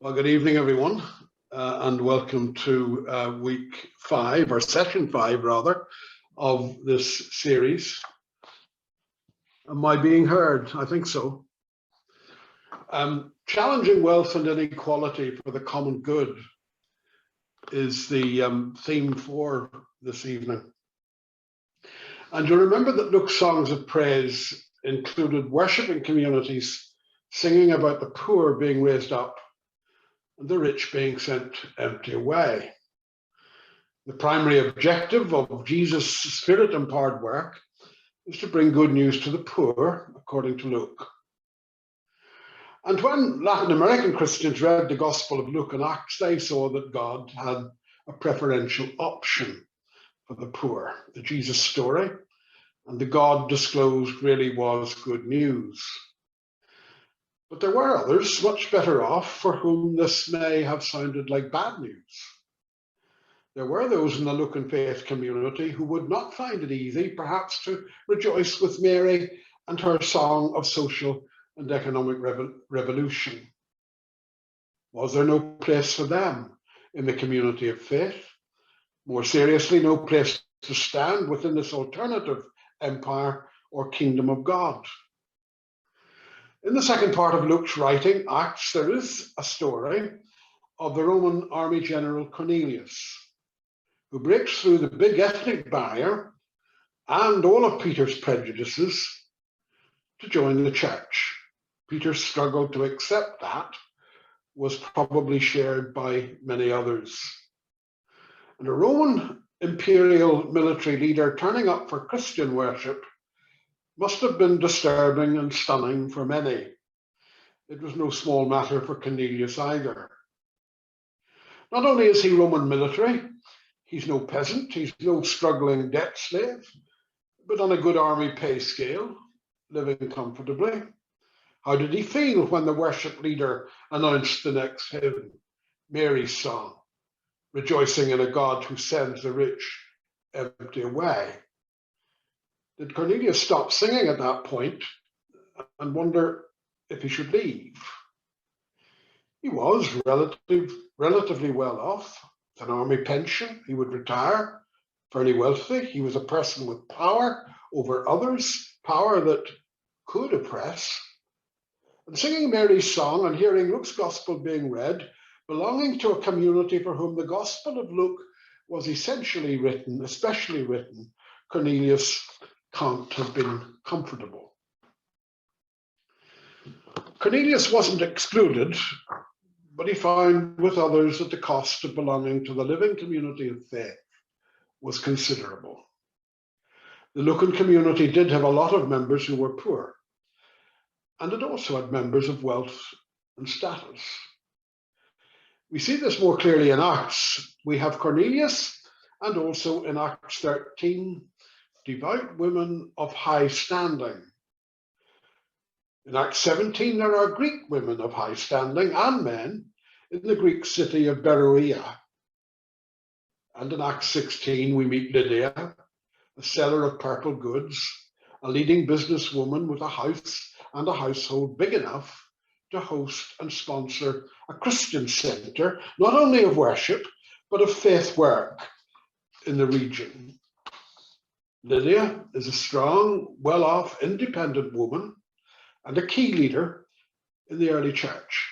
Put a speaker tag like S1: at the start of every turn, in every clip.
S1: Well, good evening, everyone, and welcome to week 5, or session 5, rather, of this series. Am I being heard? I think so. Challenging wealth and inequality for the common good is the theme for this evening. And you'll remember that Luke's songs of praise included worshipping communities singing about the poor being raised up and the rich being sent empty away. The primary objective of Jesus' spirit-empowered work is to bring good news to the poor, according to Luke. And when Latin American Christians read the Gospel of Luke and Acts, they saw that God had a preferential option for the poor. The Jesus story and the God disclosed really was good news. But there were others much better off for whom this may have sounded like bad news. There were those in the Luke and Faith community who would not find it easy, perhaps, to rejoice with Mary and her song of social and economic revolution. Was there no place for them in the community of faith? More seriously, no place to stand within this alternative empire or kingdom of God? In the second part of Luke's writing, Acts, there is a story of the Roman army general Cornelius, who breaks through the big ethnic barrier and all of Peter's prejudices to join the church. Peter's struggle to accept that was probably shared by many others. And a Roman imperial military leader turning up for Christian worship must have been disturbing and stunning for many. It was no small matter for Cornelius either. Not only is he Roman military, he's no peasant, he's no struggling debt slave, but on a good army pay scale, living comfortably. How did he feel when the worship leader announced the next hymn, Mary's song, rejoicing in a God who sends the rich empty away? Did Cornelius stop singing at that point and wonder if he should leave? He was relatively well off, with an army pension. He would retire, fairly wealthy. He was a person with power over others, power that could oppress. And singing Mary's song and hearing Luke's gospel being read, belonging to a community for whom the Gospel of Luke was essentially written, especially written, Cornelius can't have been comfortable. Cornelius wasn't excluded, but he found with others that the cost of belonging to the living community of faith was considerable. The Lucan community did have a lot of members who were poor, and it also had members of wealth and status. We see this more clearly in Acts. We have Cornelius, and also in Acts 13, devout women of high standing. In Acts 17, there are Greek women of high standing and men in the Greek city of Beroea. And in Acts 16, we meet Lydia, a seller of purple goods, a leading businesswoman with a house and a household big enough to host and sponsor a Christian center, not only of worship, but of faith work in the region. Lydia is a strong, well-off, independent woman and a key leader in the early church.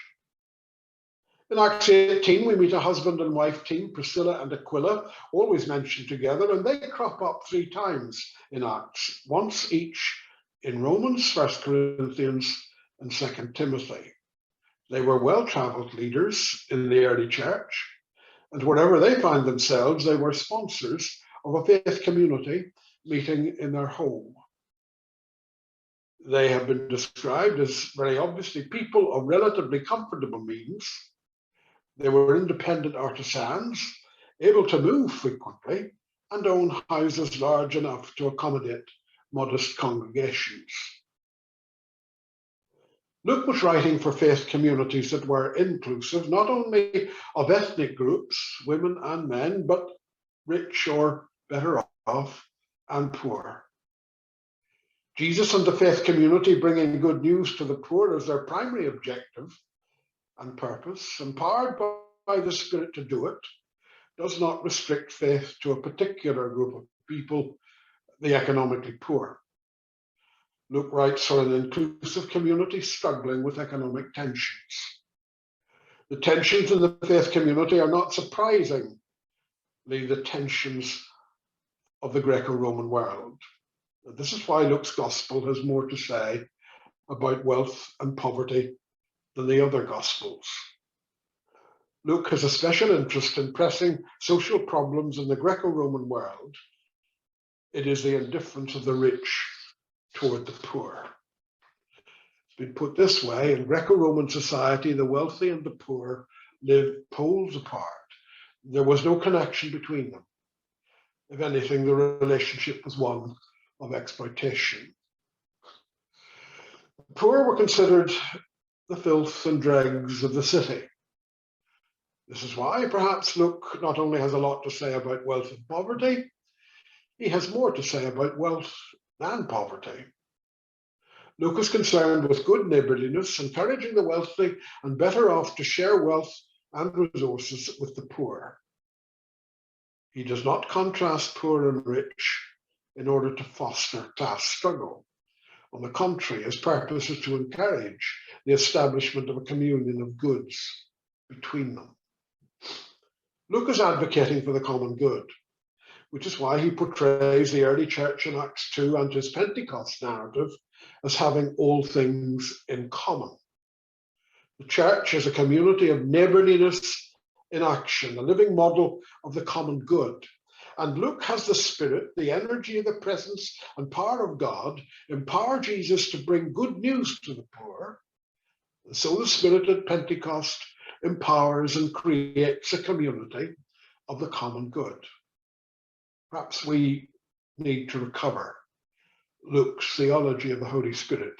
S1: In Acts 18, we meet a husband and wife team, Priscilla and Aquila, always mentioned together, and they crop up 3 times in Acts, once each in Romans, 1 Corinthians, and 2 Timothy. They were well-traveled leaders in the early church, and wherever they found themselves, they were sponsors of a faith community meeting in their home. They have been described as very obviously people of relatively comfortable means. They were independent artisans, able to move frequently, and own houses large enough to accommodate modest congregations. Luke was writing for faith communities that were inclusive, not only of ethnic groups, women and men, but rich or better off and poor. Jesus and the faith community bringing good news to the poor as their primary objective, and purpose, empowered by the Spirit to do it, does not restrict faith to a particular group of people, the economically poor. Luke writes for an inclusive community struggling with economic tensions. The tensions in the faith community are not surprisingly the tensions of the Greco-Roman world. And this is why Luke's gospel has more to say about wealth and poverty than the other gospels. Luke has a special interest in pressing social problems in the Greco-Roman world. It is the indifference of the rich toward the poor. It's been put this way: in Greco-Roman society, the wealthy and the poor lived poles apart. There was no connection between them. If anything, the relationship was one of exploitation. The poor were considered the filth and dregs of the city. This is why perhaps Luke not only has a lot to say about wealth and poverty, he has more to say about wealth than poverty. Luke is concerned with good neighborliness, encouraging the wealthy and better off to share wealth and resources with the poor. He does not contrast poor and rich in order to foster class struggle. On the contrary, his purpose is to encourage the establishment of a communion of goods between them. Luke is advocating for the common good, which is why he portrays the early church in Acts 2 and his Pentecost narrative as having all things in common. The church is a community of neighborliness in action, a living model of the common good. And Luke has the Spirit, the energy, the presence and power of God empower Jesus to bring good news to the poor. And so the Spirit at Pentecost empowers and creates a community of the common good. Perhaps we need to recover Luke's theology of the Holy Spirit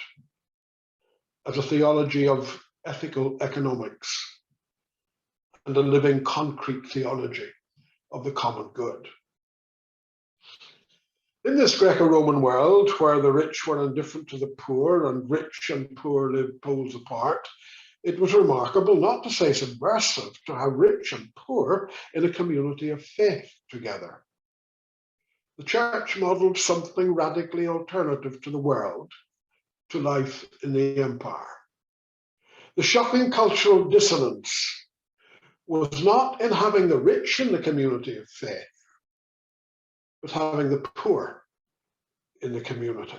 S1: as a theology of ethical economics and a living concrete theology of the common good. In this Greco-Roman world, where the rich were indifferent to the poor and rich and poor lived poles apart, it was remarkable, not to say subversive, to have rich and poor in a community of faith together. The church modeled something radically alternative to the world, to life in the empire. The shocking cultural dissonance was not in having the rich in the community of faith, but having the poor in the community.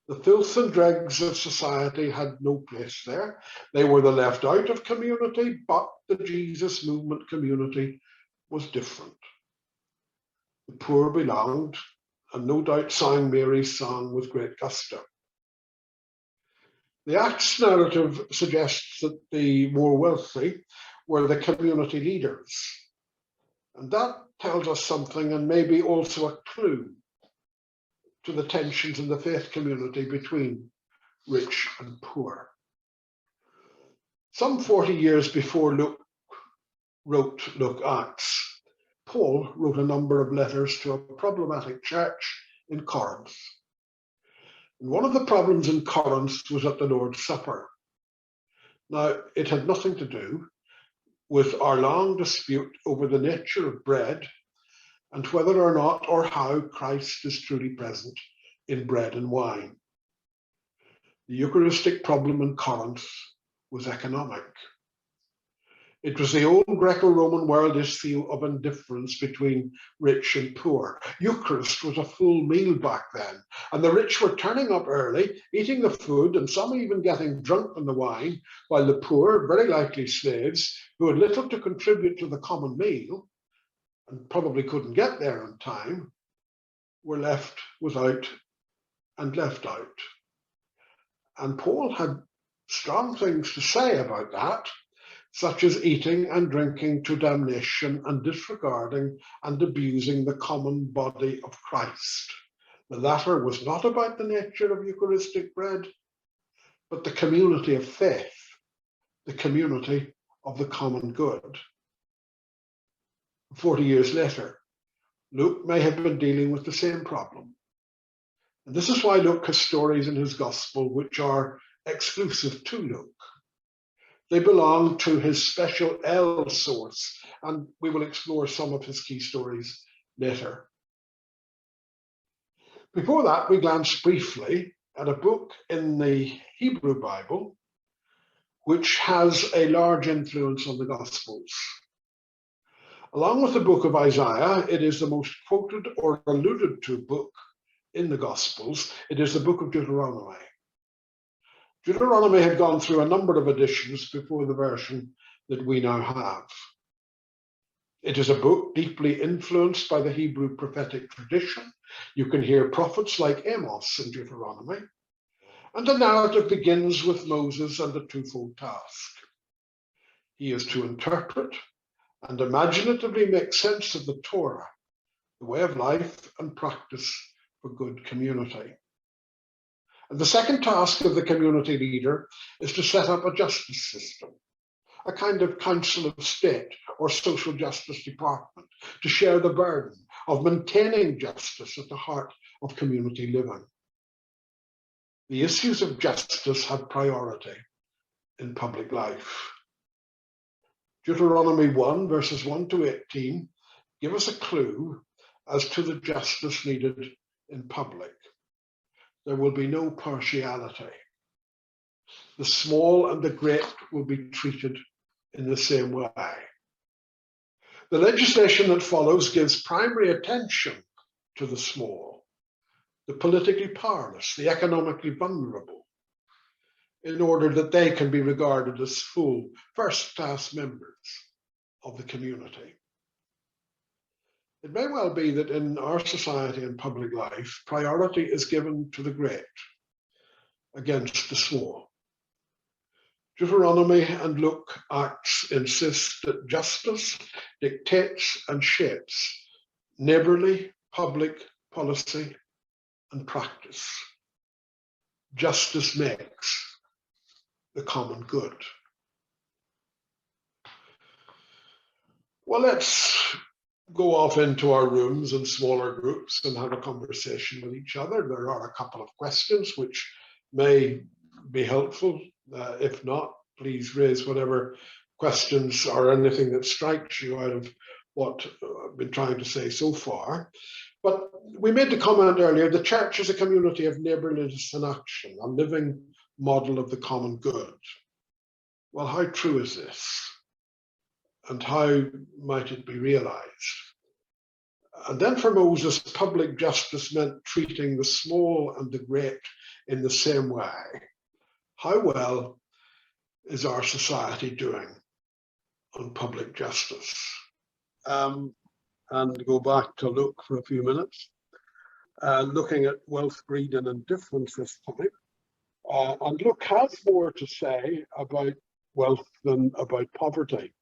S1: The filth and dregs of society had no place there. They were the left out of community, but the Jesus movement community was different. The poor belonged, and no doubt sang Mary's song with great gusto. The Acts narrative suggests that the more wealthy were the community leaders. And that tells us something, and maybe also a clue to the tensions in the faith community between rich and poor. Some 40 years before Luke wrote Acts, Paul wrote a number of letters to a problematic church in Corinth. And one of the problems in Corinth was at the Lord's Supper. Now, it had nothing to do with our long dispute over the nature of bread and whether or not or how Christ is truly present in bread and wine. The Eucharistic problem in Corinth was economic. It was the old Greco-Roman world issue of indifference between rich and poor. Eucharist was a full meal back then, and the rich were turning up early, eating the food, and some even getting drunk on the wine, while the poor, very likely slaves, who had little to contribute to the common meal, and probably couldn't get there on time, were left without and left out. And Paul had strong things to say about that, such as eating and drinking to damnation and disregarding and abusing the common body of Christ. The latter was not about the nature of Eucharistic bread, but the community of faith, the community of the common good. 40 years later, Luke may have been dealing with the same problem. And this is why Luke has stories in his gospel which are exclusive to Luke. They belong to his special L source, and we will explore some of his key stories later. Before that, we glance briefly at a book in the Hebrew Bible, which has a large influence on the Gospels. Along with the book of Isaiah, it is the most quoted or alluded to book in the Gospels. It is the book of Deuteronomy. Deuteronomy had gone through a number of editions before the version that we now have. It is a book deeply influenced by the Hebrew prophetic tradition. You can hear prophets like Amos in Deuteronomy. And the narrative begins with Moses and a twofold task. He is to interpret and imaginatively make sense of the Torah, the way of life and practice for good community. And the second task of the community leader is to set up a justice system, a kind of council of state or social justice department, to share the burden of maintaining justice at the heart of community living. The issues of justice have priority in public life. Deuteronomy 1, verses 1 to 18, give us a clue as to the justice needed in public. There will be no partiality. The small and the great will be treated in the same way. The legislation that follows gives primary attention to the small, the politically powerless, the economically vulnerable, in order that they can be regarded as full first-class members of the community. It may well be that in our society and public life, priority is given to the great against the small. Deuteronomy and Luke, Acts insist that justice dictates and shapes neighbourly public policy and practice. Justice makes the common good. Well, let's go off into our rooms in smaller groups and have a conversation with each other. There are a couple of questions which may be helpful. If not, please raise whatever questions or anything that strikes you out of what I've been trying to say so far. But we made the comment earlier, the church is a community of neighbourliness and action, a living model of the common good. Well, how true is this? And how might it be realized? And then for Moses, public justice meant treating the small and the great in the same way. How well is our society doing on public justice? And go back to Luke for a few minutes, looking at wealth, greed, and indifference this time. And Luke has more to say about wealth than about poverty.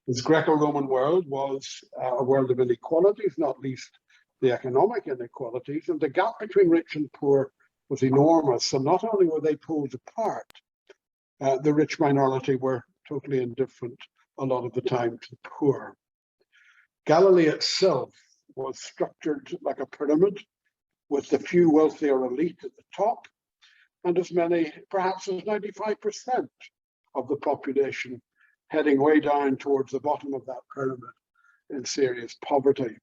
S1: His Greco-Roman world was a world of inequalities, not least the economic inequalities, and the gap between rich and poor was enormous. And not only were they pulled apart, the rich minority were totally indifferent a lot of the time to the poor. Galilee itself was structured like a pyramid, with the few wealthier elite at the top, and as many, perhaps as 95% of the population heading way down towards the bottom of that pyramid in serious poverty.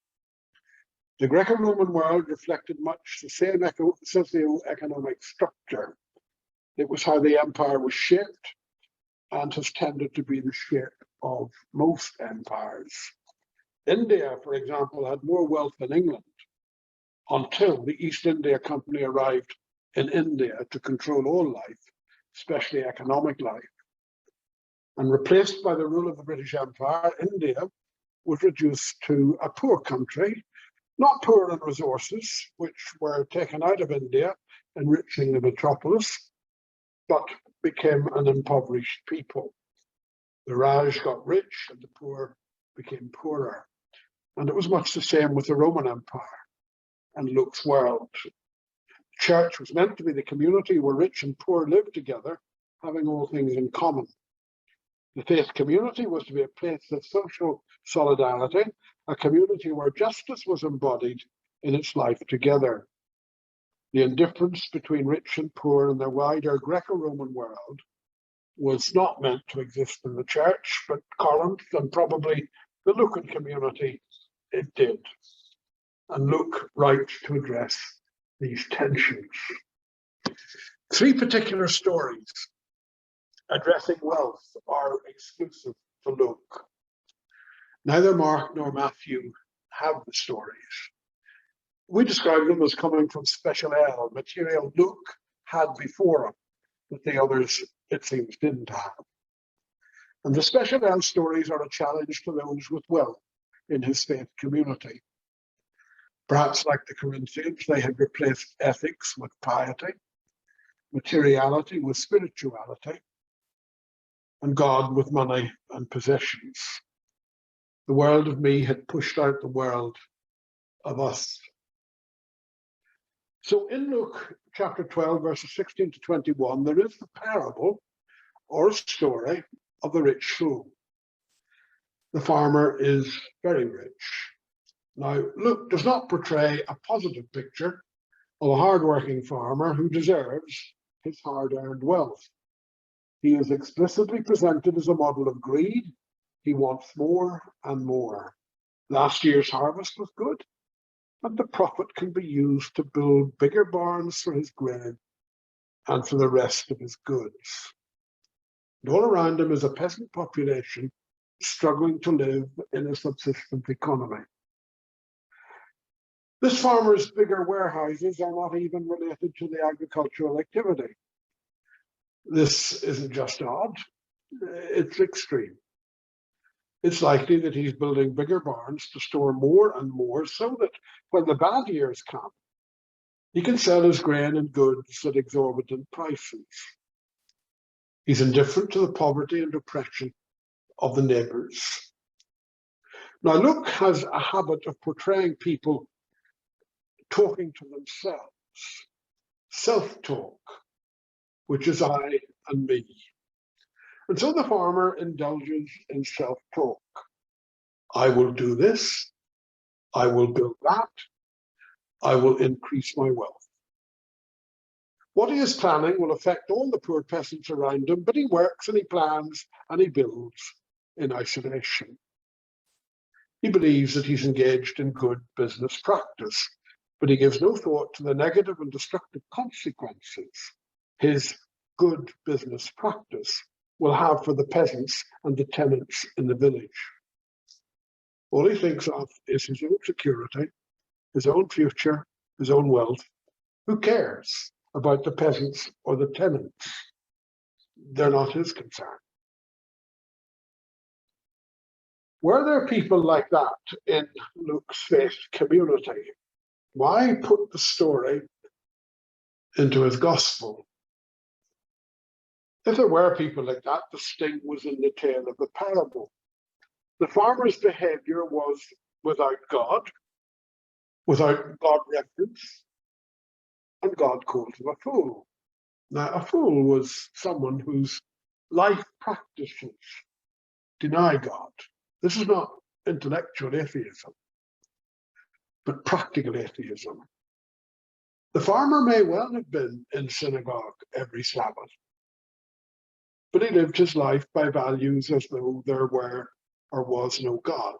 S1: The Greco-Roman world reflected much the same socio-economic structure. It was how the empire was shaped and has tended to be the shape of most empires. India, for example, had more wealth than England until the East India Company arrived in India to control all life, especially economic life. And replaced by the rule of the British Empire, India was reduced to a poor country, not poor in resources, which were taken out of India, enriching the metropolis, but became an impoverished people. The Raj got rich and the poor became poorer. And it was much the same with the Roman Empire and Luke's world. Church was meant to be the community where rich and poor lived together, having all things in common. The faith community was to be a place of social solidarity, a community where justice was embodied in its life together. The indifference between rich and poor in the wider Greco-Roman world was not meant to exist in the church, but Corinth and probably the Lucan community, it did. And Luke writes to address these tensions. Three particular stories addressing wealth are exclusive to Luke. Neither Mark nor Matthew have the stories. We describe them as coming from Special L, material Luke had before him, that the others, it seems, didn't have. And the Special L stories are a challenge to those with wealth in his faith community. Perhaps like the Corinthians, they had replaced ethics with piety, materiality with spirituality, and God with money and possessions. The world of me had pushed out the world of us. So in Luke chapter 12, verses 16 to 21, there is the parable or story of the rich fool. The farmer is very rich. Now, Luke does not portray a positive picture of a hard-working farmer who deserves his hard-earned wealth. He is explicitly presented as a model of greed. He wants more and more. Last year's harvest was good, and the profit can be used to build bigger barns for his grain and for the rest of his goods. And all around him is a peasant population struggling to live in a subsistence economy. This farmer's bigger warehouses are not even related to the agricultural activity. This isn't just odd, it's extreme. It's likely that he's building bigger barns to store more and more so that when the bad years come, he can sell his grain and goods at exorbitant prices. He's indifferent to the poverty and oppression of the neighbors. Now, Luke has a habit of portraying people talking to themselves, self-talk, which is I and me. And so the farmer indulges in self-talk. I will do this, I will build that, I will increase my wealth. What he is planning will affect all the poor peasants around him, but he works and he plans and he builds in isolation. He believes that he's engaged in good business practice, but he gives no thought to the negative and destructive consequences his good business practice will have for the peasants and the tenants in the village. All he thinks of is his own security, his own future, his own wealth. Who cares about the peasants or the tenants? They're not his concern. Were there people like that in Luke's faith community? Why put the story into his gospel? If there were people like that, the sting was in the tale of the parable. The farmer's behavior was without God reference, and God called him a fool. Now, a fool was someone whose life practices deny God. This is not intellectual atheism, but practical atheism. The farmer may well have been in synagogue every Sabbath, but he lived his life by values as though there were or was no God.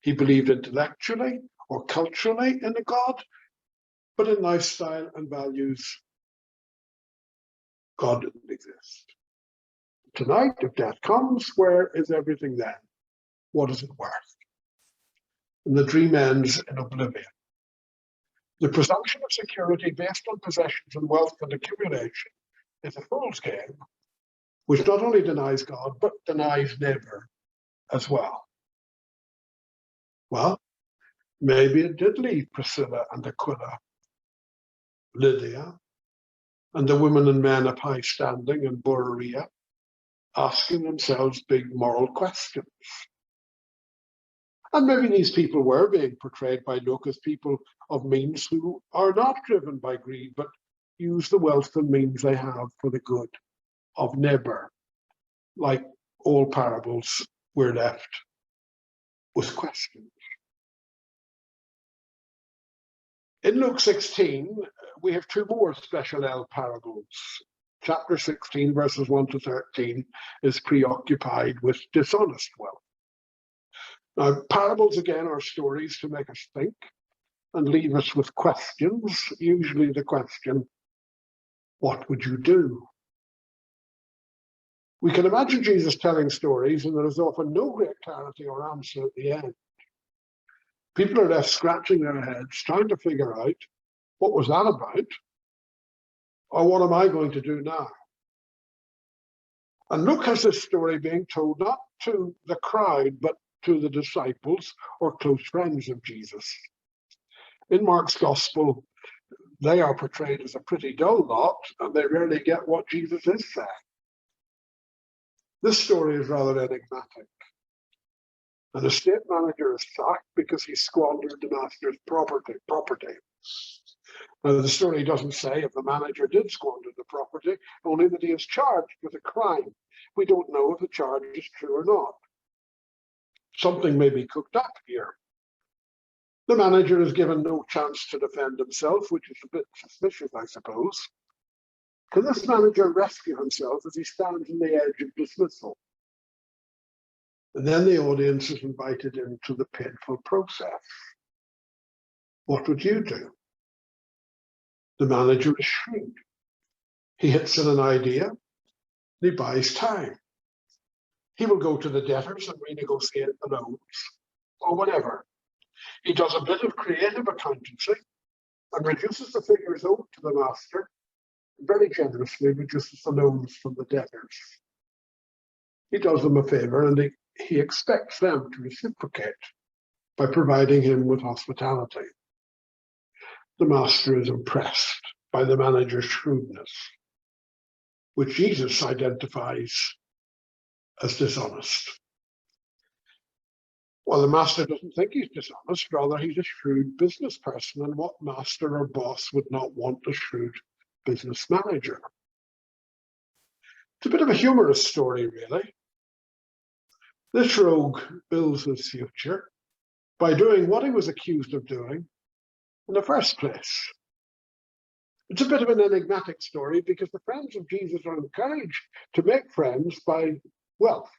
S1: He believed intellectually or culturally in a God, but in lifestyle and values, God didn't exist. Tonight, if death comes, where is everything then? What is it worth? And the dream ends in oblivion. The presumption of security based on possessions and wealth and accumulation is a fool's game, which not only denies God, but denies neighbor as well. Well, maybe it did leave Priscilla and Aquila, Lydia, and the women and men of high standing in Berea asking themselves big moral questions. And maybe these people were being portrayed by Luke as people of means who are not driven by greed, but use the wealth and means they have for the good of neighbor. Like all parables, we're left with questions. In Luke 16, we have two more special L parables chapter 16, verses 1 to 13, is preoccupied with dishonest wealth. Now, parables, again, are stories to make us think and leave us with questions, usually the question, what would you do? We can imagine Jesus telling stories, and there is often no great clarity or answer at the end. People are left scratching their heads, trying to figure out, what was that about? Or what am I going to do now? And Luke has this story being told not to the crowd, but to the disciples or close friends of Jesus. In Mark's gospel, they are portrayed as a pretty dull lot, and they rarely get what Jesus is saying. This story is rather enigmatic. An estate manager is sacked because he squandered the master's property. Now, the story doesn't say if the manager did squander the property, only that he is charged with a crime. We don't know if the charge is true or not. Something may be cooked up here. The manager is given no chance to defend himself, which is a bit suspicious, I suppose. Can this manager rescue himself as he stands on the edge of dismissal? And then the audience is invited into the painful process. What would you do? The manager is shrewd. He hits on an idea, and he buys time. He will go to the debtors and renegotiate the loans, or whatever. He does a bit of creative accountancy and reduces the figures owed to the master, and very generously reduces the loans from the debtors. He does them a favor, and he expects them to reciprocate by providing him with hospitality. The master is impressed by the manager's shrewdness, which Jesus identifies as dishonest. Well, the master doesn't think he's dishonest, rather he's a shrewd business person, and what master or boss would not want a shrewd business manager? It's a bit of a humorous story, really. This rogue builds his future by doing what he was accused of doing in the first place. It's a bit of an enigmatic story because the friends of Jesus are encouraged to make friends by wealth.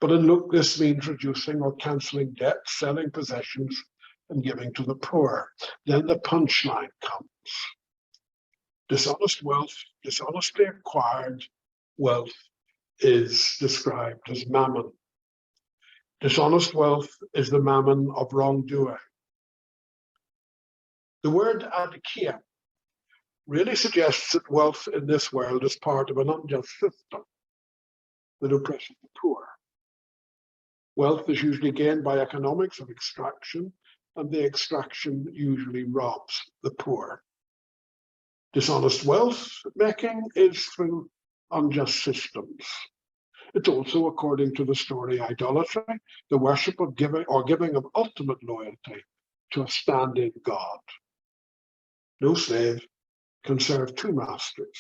S1: But in Luke, this means reducing or cancelling debts, selling possessions, and giving to the poor. Then the punchline comes. Dishonest wealth, dishonestly acquired wealth, is described as mammon. Dishonest wealth is the mammon of wrongdoing. The word adikia really suggests that wealth in this world is part of an unjust system that oppresses the poor. Wealth is usually gained by economics of extraction, and the extraction usually robs the poor. Dishonest wealth making is through unjust systems. It's also, according to the story, idolatry, the worship of giving of ultimate loyalty to a stand-in God. No slave can serve two masters,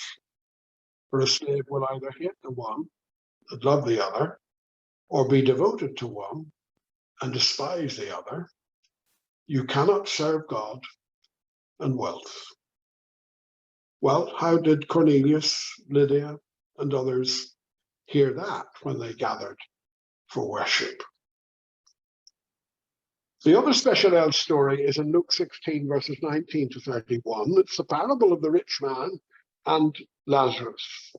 S1: for a slave will either hate the one and love the other, or be devoted to one and despise the other. You cannot serve God and wealth. Well, how did Cornelius, Lydia, and others hear that when they gathered for worship? The other special L story is in Luke 16, verses 19 to 31. It's the parable of the rich man and Lazarus.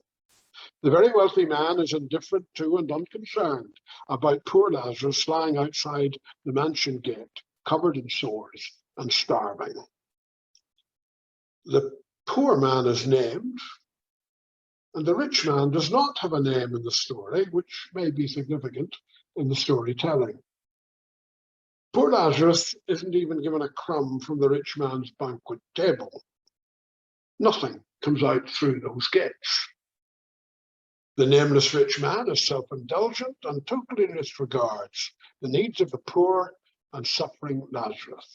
S1: The very wealthy man is indifferent to and unconcerned about poor Lazarus lying outside the mansion gate, covered in sores and starving. The poor man is named, and the rich man does not have a name in the story, which may be significant in the storytelling. Poor Lazarus isn't even given a crumb from the rich man's banquet table. Nothing comes out through those gates. The nameless rich man is self-indulgent and totally disregards the needs of the poor and suffering Lazarus.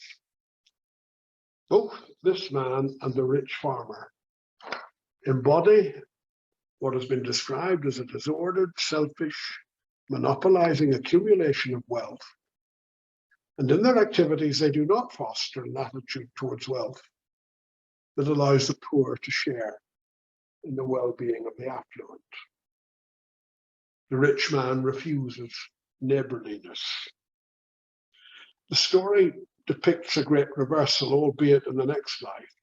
S1: Both this man and the rich farmer embody what has been described as a disordered, selfish, monopolizing accumulation of wealth. And in their activities, they do not foster an attitude towards wealth that allows the poor to share in the well-being of the affluent. The rich man refuses neighborliness. The story depicts a great reversal, albeit in the next life.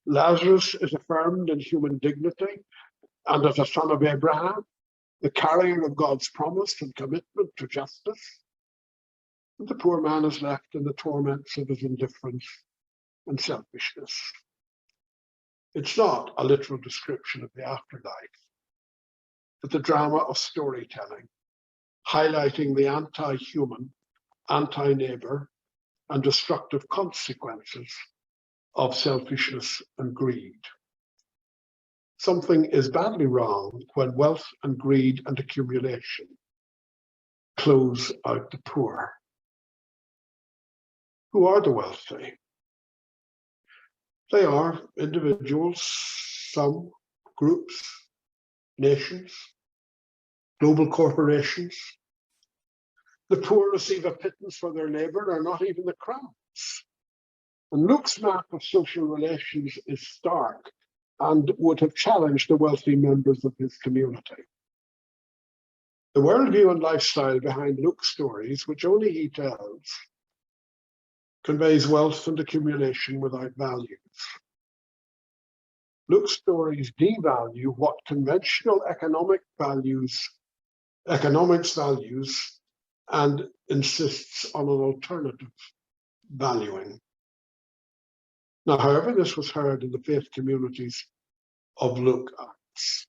S1: Lazarus is affirmed in human dignity and as a son of Abraham, the carrier of God's promise and commitment to justice. And the poor man is left in the torments of his indifference and selfishness. It's not a literal description of the afterlife, but the drama of storytelling, highlighting the anti-human, anti-neighbor, and destructive consequences of selfishness and greed. Something is badly wrong when wealth and greed and accumulation close out the poor. Who are the wealthy? They are individuals, some groups, nations, global corporations. The poor receive a pittance for their labor, or not even the crumbs. And Luke's map of social relations is stark and would have challenged the wealthy members of his community. The worldview and lifestyle behind Luke's stories, which only he tells, conveys wealth and accumulation without values. Luke's stories devalue what conventional economics values and insists on an alternative valuing. Now, however, this was heard in the faith communities of Luke Acts,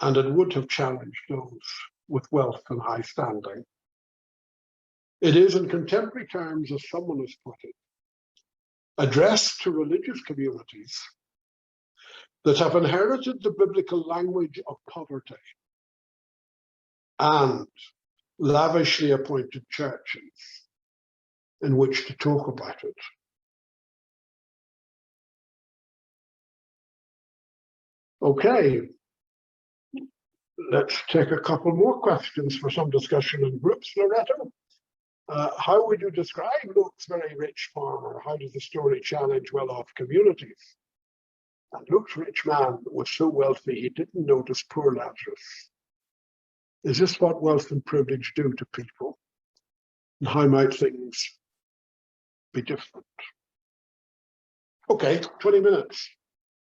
S1: and it would have challenged those with wealth and high standing. It is, in contemporary terms, as someone has put it, addressed to religious communities that have inherited the biblical language of poverty and lavishly appointed churches in which to talk about it. Okay, let's take a couple more questions for some discussion in groups. Loretto, how would you describe Luke's very rich farmer? How does the story challenge well-off communities? And Luke's rich man was so wealthy he didn't notice poor Lazarus. Is this what wealth and privilege do to people? And how might things be different? Okay, 20 minutes.